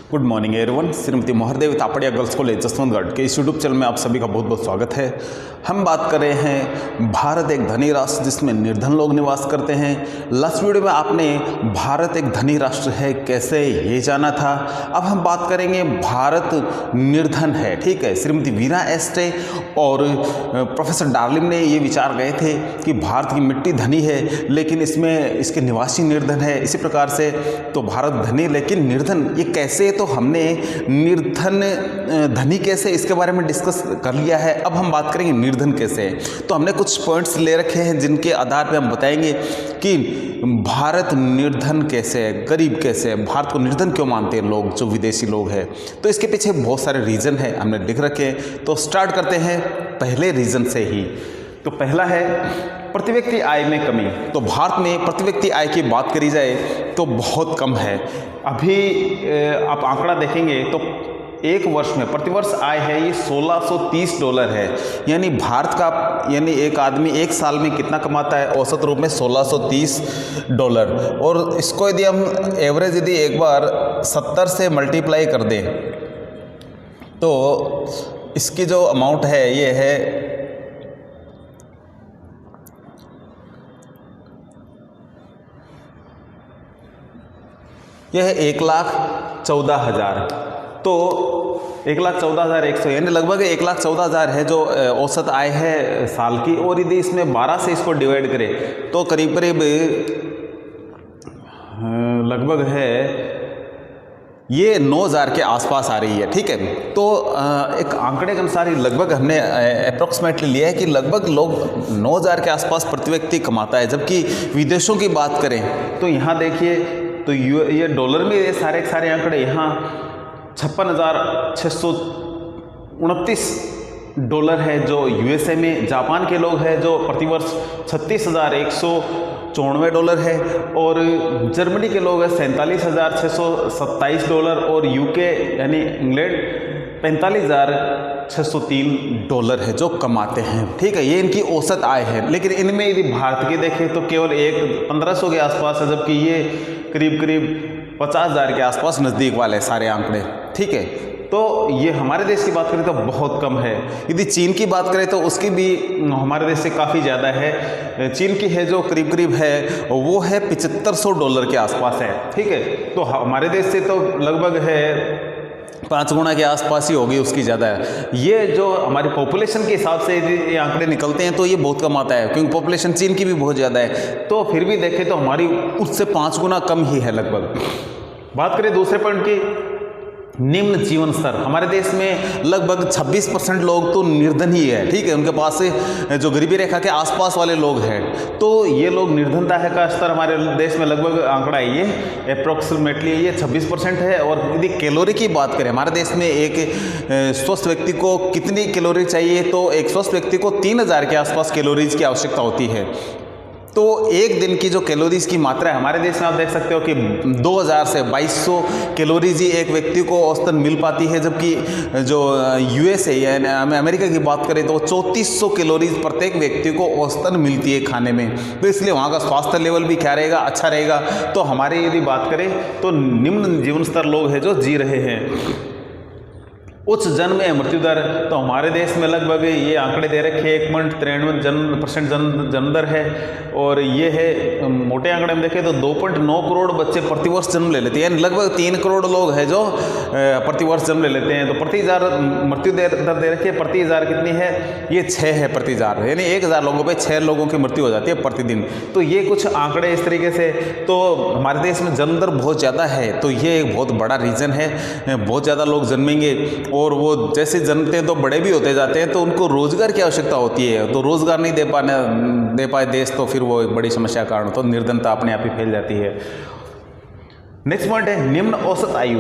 Good morning everyone. Shrimati Mohardevi Tapadia girls college Jaswantgarh के इस YouTube channel में आप सभी का बहुत बहुत स्वागत है। हम बात कर रहे हैं भारत एक धनी राष्ट्र जिसमें निर्धन लोग निवास करते हैं। लास्ट वीडियो में आपने भारत एक धनी राष्ट्र है कैसे ये जाना था। अब हम बात करेंगे भारत निर्धन है, ठीक है। श्रीमती वीना एस्टे और प्रोफेसर डार्लिन ने ये विचार गए थे कि भारत की मिट्टी धनी है लेकिन इसमें इसके निवासी निर्धन है। इसी प्रकार से तो भारत धनी लेकिन निर्धन ये कैसे, तो हमने निर्धन धनी कैसे इसके बारे में डिस्कस कर लिया है। अब हम बात करेंगे निर्धन कैसे। तो हमने कुछ पॉइंट्स ले रखे हैं जिनके आधार पे हम बताएंगे कि भारत निर्धन कैसे है, गरीब कैसे है, भारत को निर्धन क्यों मानते हैं लोग जो विदेशी लोग हैं। तो इसके पीछे बहुत सारे रीज़न है हमने लिख रखे हैं। तो स्टार्ट करते हैं पहले रीज़न से ही। तो पहला है प्रति व्यक्ति आय में कमी। तो भारत में प्रति व्यक्ति आय की बात करी जाए तो बहुत कम है। अभी आप आंकड़ा देखेंगे तो एक वर्ष में प्रतिवर्ष आय है ये $1630 है। यानी भारत का एक आदमी एक साल में कितना कमाता है, औसत रूप में $1630। और इसको यदि हम एवरेज यदि एक बार 70 से मल्टीप्लाई कर दें तो इसकी जो अमाउंट है ये है यह है 1,14,000। तो 1,14,100 यानी लगभग 1,14,000 है जो औसत आय है साल की। और यदि इसमें 12 से इसको डिवाइड करें तो करीब करीब लगभग है ये 9,000 के आसपास आ रही है, ठीक है। तो एक आंकड़े के अनुसार ही लगभग हमने अप्रोक्सीमेटली लिया है कि लगभग लोग 9,000 के आसपास प्रति व्यक्ति कमाता है। जबकि विदेशों की बात करें तो यहाँ देखिए तो ये डॉलर में ये सारे आंकड़े यहाँ $56,629 है जो यूएसए में। जापान के लोग हैं जो प्रतिवर्ष $36,194 है। और जर्मनी के लोग हैं $47,627। और यूके यानी इंग्लैंड $45,603 है जो कमाते हैं, ठीक है। ये इनकी औसत आय है। लेकिन इनमें यदि भारत की देखें तो केवल 1500 के आसपास है, जबकि ये करीब 50,000 के आसपास नज़दीक वाले सारे आंकड़े, ठीक है। तो ये हमारे देश की बात करें तो बहुत कम है। यदि चीन की बात करें तो उसकी भी हमारे देश से काफ़ी ज़्यादा है। चीन की है जो करीब है वो है $7,500 के आसपास है, ठीक है। तो हमारे देश से तो लगभग है 5 गुना के आसपास ही होगी, उसकी ज़्यादा है। ये जो हमारी पॉपुलेशन के हिसाब से यदि ये आंकड़े निकलते हैं तो ये बहुत कम आता है, क्योंकि पॉपुलेशन चीन की भी बहुत ज़्यादा है। तो फिर भी देखें तो हमारी उससे 5 गुना कम ही है लगभग। बात करें दूसरे पॉइंट की, निम्न जीवन स्तर। हमारे देश में लगभग 26% लोग तो निर्धन ही है, ठीक है। उनके पास से जो गरीबी रेखा के आसपास वाले लोग हैं तो ये लोग निर्धनता है का स्तर हमारे देश में लगभग आंकड़ा ये अप्रोक्सीमेटली ये 26% है। और यदि कैलोरी की बात करें हमारे देश में एक स्वस्थ व्यक्ति को कितनी कैलोरी चाहिए, तो एक स्वस्थ व्यक्ति को 3,000 के आसपास कैलोरीज की आवश्यकता होती है। तो एक दिन की जो कैलोरीज की मात्रा है हमारे देश में आप देख सकते हो कि 2,000 से 2,200 कैलोरीज ही एक व्यक्ति को औसतन मिल पाती है। जबकि जो यूएसए यानी अमेरिका की बात करें तो 3,400 कैलोरीज प्रत्येक व्यक्ति को औसतन मिलती है खाने में। तो इसलिए वहाँ का स्वास्थ्य लेवल भी क्या रहेगा, अच्छा रहेगा। तो हमारी यदि बात करें तो निम्न जीवन स्तर लोग हैं जो जी रहे हैं। उच्च जन्म या मृत्यु दर, तो हमारे देश में लगभग ये आंकड़े दे रखे 1.93% जन्म दर है। और ये है मोटे आंकड़े में देखें तो 2.9 करोड़ बच्चे प्रतिवर्ष जन्म ले लेते हैं। यानी लगभग 3 करोड़ लोग हैं जो प्रतिवर्ष जन्म ले लेते हैं। तो प्रति 1000 मृत्यु दर दे रखी है। प्रति 1000 कितनी है, ये 6 है प्रति 1000। यानी 1000 लोगों पे 6 लोगों की मृत्यु हो जाती है प्रतिदिन। तो ये कुछ आंकड़े इस तरीके से। तो हमारे देश में जन्म दर बहुत ज़्यादा है, तो ये एक बहुत बड़ा रीज़न है। बहुत ज़्यादा लोग जन्मेंगे और वो जैसे जन्मते हैं तो बड़े भी होते जाते हैं, तो उनको रोजगार की आवश्यकता होती है। तो रोजगार नहीं दे पाए देश तो फिर वो एक बड़ी समस्या का कारण, तो निर्धनता अपने आप ही फैल जाती है। नेक्स्ट पॉइंट है निम्न औसत आयु।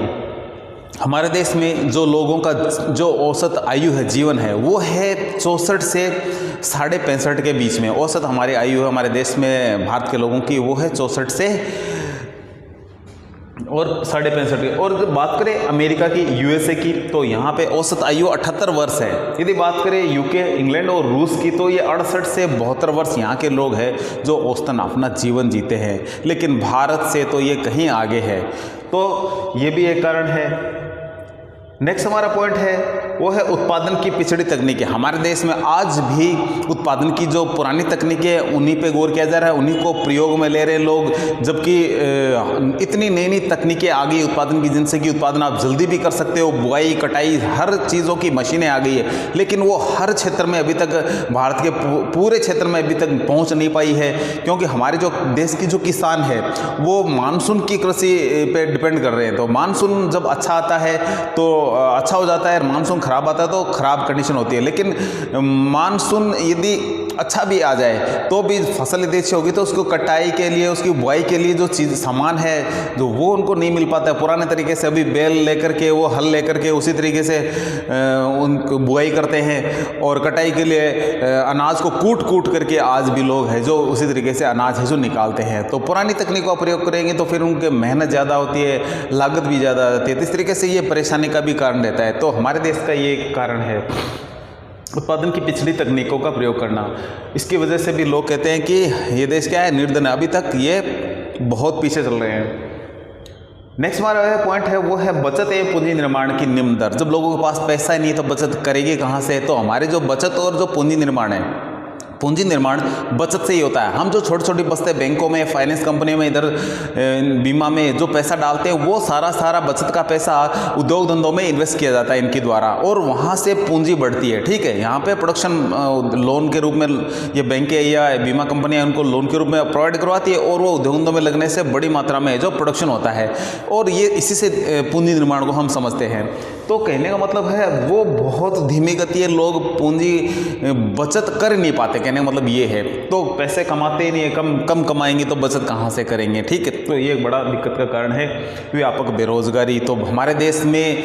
हमारे देश में जो लोगों का जो औसत आयु है, जीवन है, वो है 64 से 65.5 के बीच में औसत हमारी आयु है। हमारे देश में भारत के लोगों की वो है 64 से और 65.5। और जब बात करें अमेरिका की, यूएसए की, तो यहाँ पे औसत आयु 78 वर्ष है। यदि बात करें यूके, इंग्लैंड और रूस की, तो ये 68 से 72 वर्ष यहाँ के लोग हैं जो औसतन अपना जीवन जीते हैं। लेकिन भारत से तो ये कहीं आगे है। तो ये भी एक कारण है। नेक्स्ट हमारा पॉइंट है वो है उत्पादन की पिछड़ी तकनीकें। हमारे देश में आज भी उत्पादन की जो पुरानी तकनीकें हैं उन्हीं पे गौर किया जा रहा है, उन्हीं को प्रयोग में ले रहे हैं लोग, जबकि इतनी नई नई तकनीकें आ गई उत्पादन की जिनसे कि उत्पादन आप जल्दी भी कर सकते हो, बुआई कटाई हर चीज़ों की मशीनें आ गई है, लेकिन वो हर क्षेत्र में अभी तक भारत के पूरे क्षेत्र में अभी तक पहुँच नहीं पाई है, क्योंकि हमारे जो देश की जो किसान है वो मानसून की कृषि पे डिपेंड कर रहे हैं। तो मानसून जब अच्छा आता है तो अच्छा हो जाता है, मानसून खराब आता है तो खराब कंडीशन होती है। लेकिन मानसून यदि अच्छा भी आ जाए तो भी फसल यदि अच्छी होगी तो उसको कटाई के लिए, उसकी बुआई के लिए जो चीज़ सामान है जो वो उनको नहीं मिल पाता है। पुराने तरीके से अभी बैल लेकर के, वो हल लेकर के उसी तरीके से उनको बुआई करते हैं, और कटाई के लिए अनाज को कूट कूट करके आज भी लोग हैं जो उसी तरीके से अनाज है जो निकालते हैं। तो पुरानी तकनीक का प्रयोग करेंगे तो फिर उनके मेहनत ज़्यादा होती है, लागत भी ज़्यादा आती है, तो इस तरीके से ये परेशानी का भी कारण रहता है। तो हमारे देश का ये कारण है उत्पादन की पिछली तकनीकों का प्रयोग करना। इसकी वजह से भी लोग कहते हैं कि ये देश क्या है, निर्धन है, अभी तक ये बहुत पीछे चल रहे हैं। नेक्स्ट हमारा पॉइंट है वो है बचत एवं पूंजी निर्माण की निम्न दर। जब लोगों के पास पैसा ही नहीं है तो बचत करेगी कहाँ से? तो हमारे जो बचत और जो पूंजी निर्माण है, पूंजी निर्माण बचत से ही होता है। हम जो छोटी छोटी बचतें बैंकों में, फाइनेंस कंपनी में, इधर बीमा में जो पैसा डालते हैं वो सारा बचत का पैसा उद्योग धंधों में इन्वेस्ट किया जाता है इनके द्वारा, और वहाँ से पूंजी बढ़ती है। ठीक है, यहाँ पे प्रोडक्शन लोन के रूप में ये बैंकें या बीमा कंपनियाँ उनको लोन के रूप में प्रोवाइड करवाती है, और वो उद्योग धंधों में लगने से बड़ी मात्रा में जो प्रोडक्शन होता है, और ये इसी से पूंजी निर्माण को हम समझते हैं। तो कहने का मतलब है वो बहुत धीमी गति है, लोग पूंजी बचत कर नहीं पाते, कहने का मतलब ये है। तो पैसे कमाते ही नहीं है, कम कमाएंगे तो बचत कहाँ से करेंगे? ठीक है, तो ये एक बड़ा दिक्कत का कारण है व्यापक बेरोजगारी। तो हमारे देश में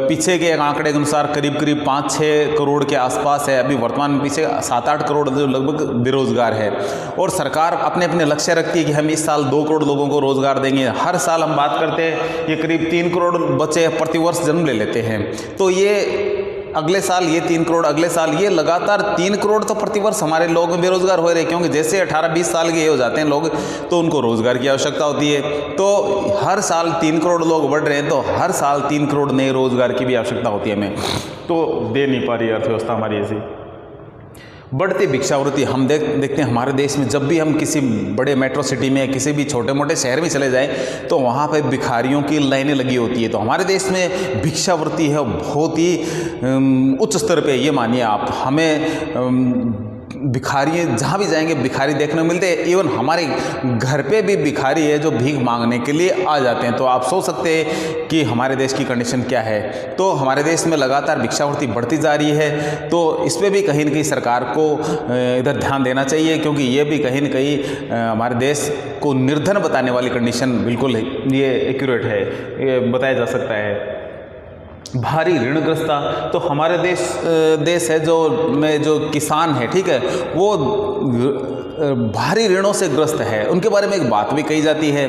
पीछे के आंकड़े के अनुसार करीब 5-6 करोड़ के आसपास है, अभी वर्तमान में पीछे 7-8 करोड़ जो लगभग बेरोजगार है, और सरकार अपने अपने लक्ष्य रखती है कि हम इस साल 2 करोड़ लोगों को रोजगार देंगे। हर साल हम बात करते हैं ये करीब 3 करोड़ बच्चे प्रतिवर्ष जन्म ले लेते हैं, तो ये अगले साल ये 3 करोड़, अगले साल ये लगातार 3 करोड़ तो प्रतिवर्ष हमारे लोग बेरोजगार हो रहे हैं, क्योंकि जैसे 18-20 साल के हो जाते हैं लोग तो उनको रोजगार की आवश्यकता होती है। तो हर साल 3 करोड़ लोग बढ़ रहे हैं, तो हर साल 3 करोड़ नए रोजगार की भी आवश्यकता होती है हमें, तो दे नहीं पा रही अर्थव्यवस्था हमारी ऐसी। बढ़ती भिक्षावृत्ति हम देखते हैं हमारे देश में, जब भी हम किसी बड़े मेट्रो सिटी में, किसी भी छोटे मोटे शहर में चले जाएं तो वहाँ पे भिखारियों की लाइनें लगी होती है। तो हमारे देश में भिक्षावृत्ति है बहुत ही उच्च स्तर पे, ये मानिए आप। हमें भिखारी जहाँ भी जाएंगे भिखारी देखने को मिलते हैं, इवन हमारे घर पे भी भिखारी है जो भीख मांगने के लिए आ जाते हैं। तो आप सोच सकते हैं कि हमारे देश की कंडीशन क्या है। तो हमारे देश में लगातार भिक्षावृत्ति बढ़ती जा रही है, तो इस पर भी कहीं न कहीं सरकार को इधर ध्यान देना चाहिए, क्योंकि ये भी कहीं न कहीं हमारे देश को निर्धन बताने वाली कंडीशन बिल्कुल ये एक्यूरेट है, ये बताया जा सकता है। भारी ऋणग्रस्ता, तो हमारे देश है जो किसान है, ठीक है, वो भारी ऋणों से ग्रस्त है। उनके बारे में एक बात भी कही जाती है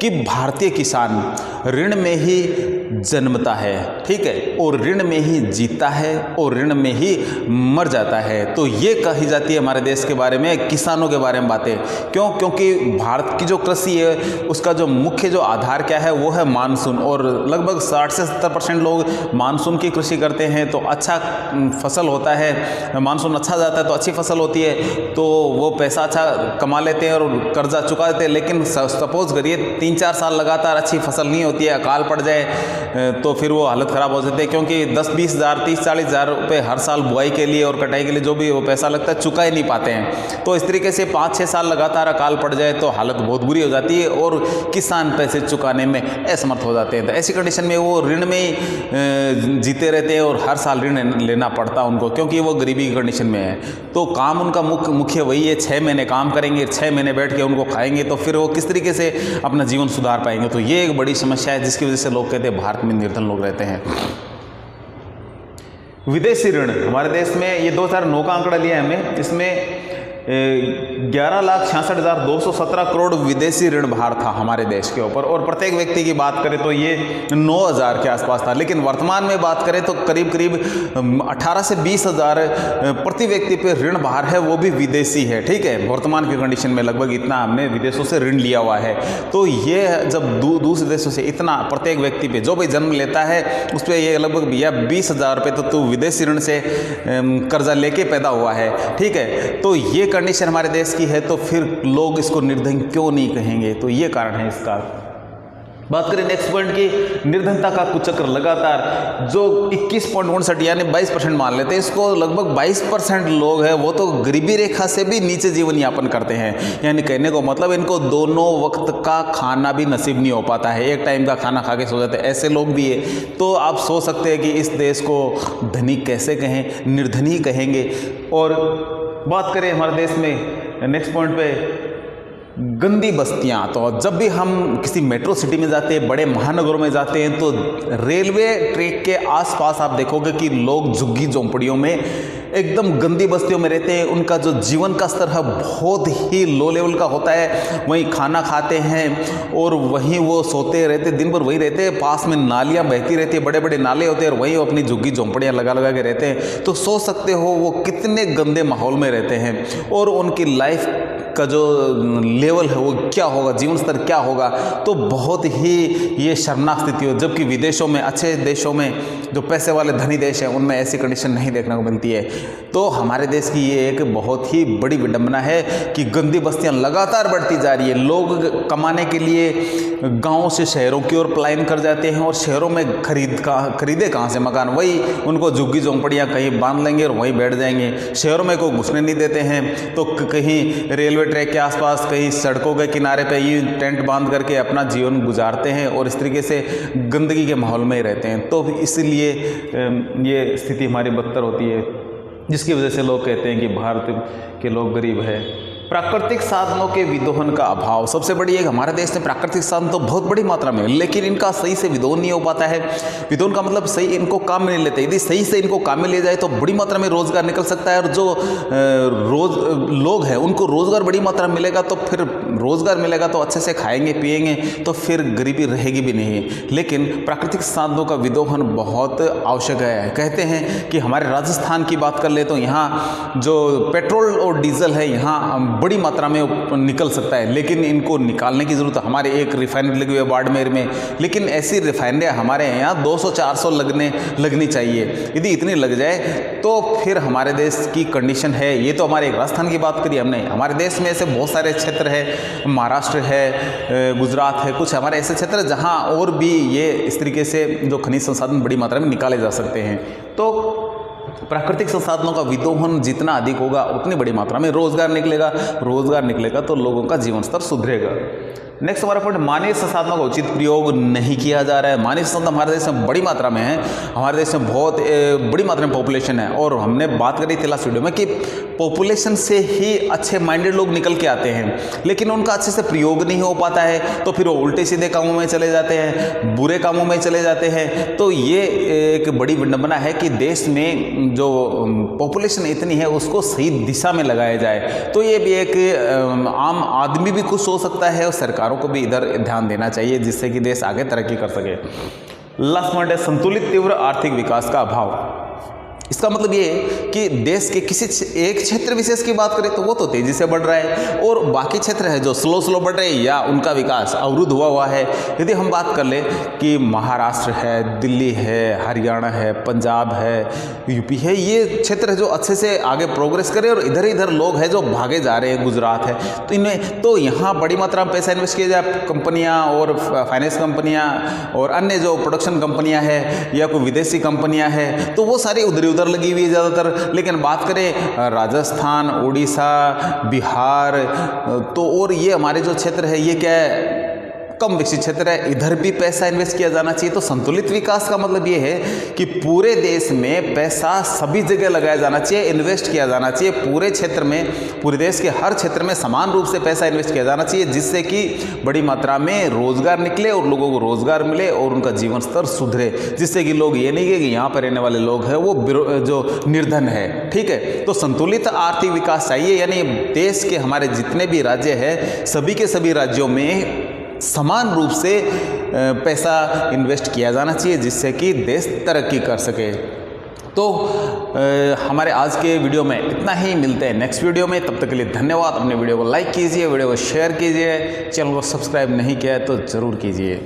कि भारतीय किसान ऋण में ही जन्मता है, ठीक है, और ऋण में ही जीता है और ऋण में ही मर जाता है। तो ये कही जाती है हमारे देश के बारे में, किसानों के बारे में बातें। क्यों? क्योंकि भारत की जो कृषि है उसका जो मुख्य जो आधार क्या है वो है मानसून, और लगभग 60 से 70% लोग मानसून की कृषि करते हैं। तो अच्छा फसल होता है, मानसून अच्छा जाता है तो अच्छी फसल होती है, तो वो पैसा अच्छा कमा लेते हैं और कर्जा चुका देते हैं। लेकिन सपोज करिए 3-4 साल लगातार अच्छी फसल नहीं होती है, अकाल पड़ जाए तो फिर वो हालत ख़राब हो जाती है, क्योंकि 10-20 हज़ार 30-40 हज़ार रुपये हर साल बुआई के लिए और कटाई के लिए जो भी वो पैसा लगता है चुका ही नहीं पाते हैं। तो इस तरीके से 5-6 साल लगातार अकाल पड़ जाए तो हालत बहुत बुरी हो जाती है और किसान पैसे चुकाने में असमर्थ हो जाते हैं। तो ऐसी कंडीशन में वो ऋण में ही जीते रहते हैं और हर साल ऋण लेना पड़ता है उनको, क्योंकि वो गरीबी की कंडीशन में है। तो काम उनका मुख्य वही है, 6 महीने काम करेंगे, 6 महीने बैठ के उनको खाएंगे, तो फिर वो किस तरीके से अपना जीवन सुधार पाएंगे। तो ये एक बड़ी समस्या है जिसकी वजह से लोग कहते हैं भारत में निर्धन लोग रहते हैं। विदेशी ऋण हमारे देश में, ये 2009 का आंकड़ा लिया है हमें, इसमें 11,66,217 करोड़ विदेशी ऋण भार था हमारे देश के ऊपर, और प्रत्येक व्यक्ति की बात करें तो ये 9,000 के आसपास था। लेकिन वर्तमान में बात करें तो करीब करीब 18 से 20,000 प्रति व्यक्ति पे ऋण भार है, वो भी विदेशी है। ठीक है, वर्तमान की कंडीशन में लगभग इतना हमने विदेशों से ऋण लिया हुआ है। तो ये जब दूसरे देशों से इतना प्रत्येक व्यक्ति पे जो भी जन्म लेता है उस पर ये लगभग भैया 20,000 रुपये तो तू विदेशी ऋण से कर्जा लेके पैदा हुआ है। ठीक है, तो ये कंडीशन हमारे देश की है, तो फिर लोग इसको निर्धन क्यों नहीं कहेंगे? तो ये कारण है इसका। बात करें नेक्स्ट पॉइंट की, निर्धनता का कुचक्र लगातार जो 21.59 यानी 22% मान लेते हैं इसको, लगभग 22% लोग हैं वो तो गरीबी रेखा से भी नीचे जीवन यापन करते हैं। यानी कहने को मतलब इनको दोनों वक्त का खाना भी नसीब नहीं हो पाता है, एक टाइम का खाना खा के सो जाते हैं, ऐसे लोग भी है। तो आप सोच सकते हैं कि इस देश को धनी कैसे कहें, निर्धनी ही कहेंगे। और बात करें हमारे देश में नेक्स्ट पॉइंट पे, गंदी बस्तियां। तो जब भी हम किसी मेट्रो सिटी में जाते हैं, बड़े महानगरों में जाते हैं, तो रेलवे ट्रैक के आसपास आप देखोगे कि लोग झुग्गी झोंपड़ियों में एकदम गंदी बस्तियों में रहते हैं। उनका जो जीवन का स्तर है बहुत ही लो लेवल का होता है। वहीं खाना खाते हैं और वहीं वो सोते रहते, दिन भर वहीं रहते हैं। पास में नालियाँ बहती रहती है, बड़े बड़े नाले होते हैं और वहीं वो अपनी झुग्गी झोंपड़ियाँ लगा लगा के रहते हैं। तो सोच सकते हो वो कितने गंदे माहौल में रहते हैं और उनकी लाइफ का जो लेवल है वो क्या होगा, जीवन स्तर क्या होगा। तो बहुत ही ये शर्मनाक स्थिति हो। जबकि विदेशों में, अच्छे देशों में, जो पैसे वाले धनी देश हैं, उनमें ऐसी कंडीशन नहीं देखने को मिलती है। तो हमारे देश की ये एक बहुत ही बड़ी विडंबना है कि गंदी बस्तियां लगातार बढ़ती जा रही है। लोग कमाने के लिए गाँव से शहरों की ओर पलायन कर जाते हैं और शहरों में खरीदे कहाँ से मकान, वही उनको झुग्गी झोंपड़ियाँ कहीं बांध लेंगे और वहीं बैठ जाएंगे। शहरों में कोई घुसने नहीं देते हैं, तो कहीं रेलवे ट्रैक के आसपास, कहीं सड़कों के किनारे पे ये टेंट बांध करके अपना जीवन गुजारते हैं और इस तरीके से गंदगी के माहौल में ही रहते हैं। तो इसलिए ये स्थिति हमारी बदतर होती है, जिसकी वजह से लोग कहते हैं कि भारत के लोग गरीब है। प्राकृतिक साधनों के विदोहन का अभाव सबसे बड़ी एक, हमारे देश में प्राकृतिक साधन तो बहुत बड़ी मात्रा में, लेकिन इनका सही से विदोहन नहीं हो पाता है। विदोहन का मतलब सही इनको काम में नहीं लेते। यदि सही से इनको काम में ले जाए तो बड़ी मात्रा में रोजगार निकल सकता है और जो लोग हैं उनको रोजगार बड़ी मात्रा में मिलेगा, तो फिर रोजगार मिलेगा तो अच्छे से खाएंगे पिएंगे, तो फिर गरीबी रहेगी भी नहीं। लेकिन प्राकृतिक साधनों का विदोहन बहुत आवश्यक है। कहते हैं कि हमारे राजस्थान की बात कर ले तो यहाँ जो पेट्रोल और डीजल है यहाँ बड़ी मात्रा में निकल सकता है, लेकिन इनको निकालने की ज़रूरत है। हमारे एक रिफाइनरी लगी हुई है बाड़मेर में, लेकिन ऐसी रिफाइनरियाँ हमारे यहाँ 200-400 लगनी चाहिए। यदि इतनी लग जाए तो फिर हमारे देश की कंडीशन है। ये तो हमारे एक राजस्थान की बात करी हमने। हमारे देश में ऐसे बहुत सारे क्षेत्र है, महाराष्ट्र है, गुजरात है, कुछ हमारे ऐसे क्षेत्र है जहाँ और भी ये इस तरीके से जो खनिज संसाधन बड़ी मात्रा में निकाले जा सकते हैं। तो प्राकृतिक संसाधनों का विदोहन जितना अधिक होगा उतनी बड़ी मात्रा में रोजगार निकलेगा तो लोगों का जीवन स्तर सुधरेगा। नेक्स्ट हमारा पॉइंट, मानवीय संसाधनों का उचित प्रयोग नहीं किया जा रहा है। मानवीय संसाधन हमारे देश में बड़ी मात्रा में है। हमारे देश में बहुत बड़ी मात्रा में पॉपुलेशन है और हमने बात करी थी लास्ट वीडियो में कि पॉपुलेशन से ही अच्छे माइंडेड लोग निकल के आते हैं, लेकिन उनका अच्छे से प्रयोग नहीं हो पाता है, तो फिर वो उल्टे सीधे कामों में चले जाते हैं, बुरे कामों में चले जाते हैं। तो ये एक बड़ी विडंबना है कि देश में जो पॉपुलेशन इतनी है उसको सही दिशा में लगाया जाए। तो ये भी एक आम आदमी भी खुश हो सकता है और सरकारों को भी इधर ध्यान देना चाहिए, जिससे कि देश आगे तरक्की कर सके। लास्ट पॉइंट है, संतुलित तीव्र आर्थिक विकास का अभाव। इसका मतलब ये कि देश के किसी एक क्षेत्र विशेष की बात करें तो वो तो तेजी से बढ़ रहा है और बाकी क्षेत्र है जो स्लो बढ़ रहे हैं या उनका विकास अवरुद्ध हुआ है। यदि हम बात कर ले कि महाराष्ट्र है, दिल्ली है, हरियाणा है, पंजाब है, यूपी है, ये क्षेत्र है जो अच्छे से आगे प्रोग्रेस करे और इधर लोग हैं जो भागे जा रहे हैं, गुजरात है, तो इनमें तो यहाँ बड़ी मात्रा में पैसा इन्वेस्ट किया जाए। कंपनियाँ और फाइनेंस कंपनियाँ और अन्य जो प्रोडक्शन कंपनियाँ हैं या कोई विदेशी कंपनियाँ हैं, तो वो सारी उधर लगी हुई है ज़्यादातर। लेकिन बात करें राजस्थान, उड़ीसा, बिहार, तो और ये हमारे जो क्षेत्र है ये क्या है, कम विकसित क्षेत्र है, इधर भी पैसा इन्वेस्ट किया जाना चाहिए। तो संतुलित विकास का मतलब ये है कि पूरे देश में पैसा सभी जगह लगाया जाना चाहिए, इन्वेस्ट किया जाना चाहिए पूरे क्षेत्र में, पूरे देश के हर क्षेत्र में समान रूप से पैसा इन्वेस्ट किया जाना चाहिए, जिससे कि बड़ी मात्रा में रोजगार निकले और लोगों को रोजगार मिले और उनका जीवन स्तर सुधरे, जिससे कि लोग ये नहीं कि यहाँ पर रहने वाले लोग हैं वो जो निर्धन है। ठीक है, तो संतुलित आर्थिक विकास चाहिए, यानी देश के हमारे जितने भी राज्य हैं सभी के सभी राज्यों में समान रूप से पैसा इन्वेस्ट किया जाना चाहिए, जिससे कि देश तरक्की कर सके। तो हमारे आज के वीडियो में इतना ही, मिलते हैं नेक्स्ट वीडियो में। तब तक के लिए धन्यवाद। अपने वीडियो को लाइक कीजिए, वीडियो को शेयर कीजिए, चैनल को सब्सक्राइब नहीं किया है तो ज़रूर कीजिए।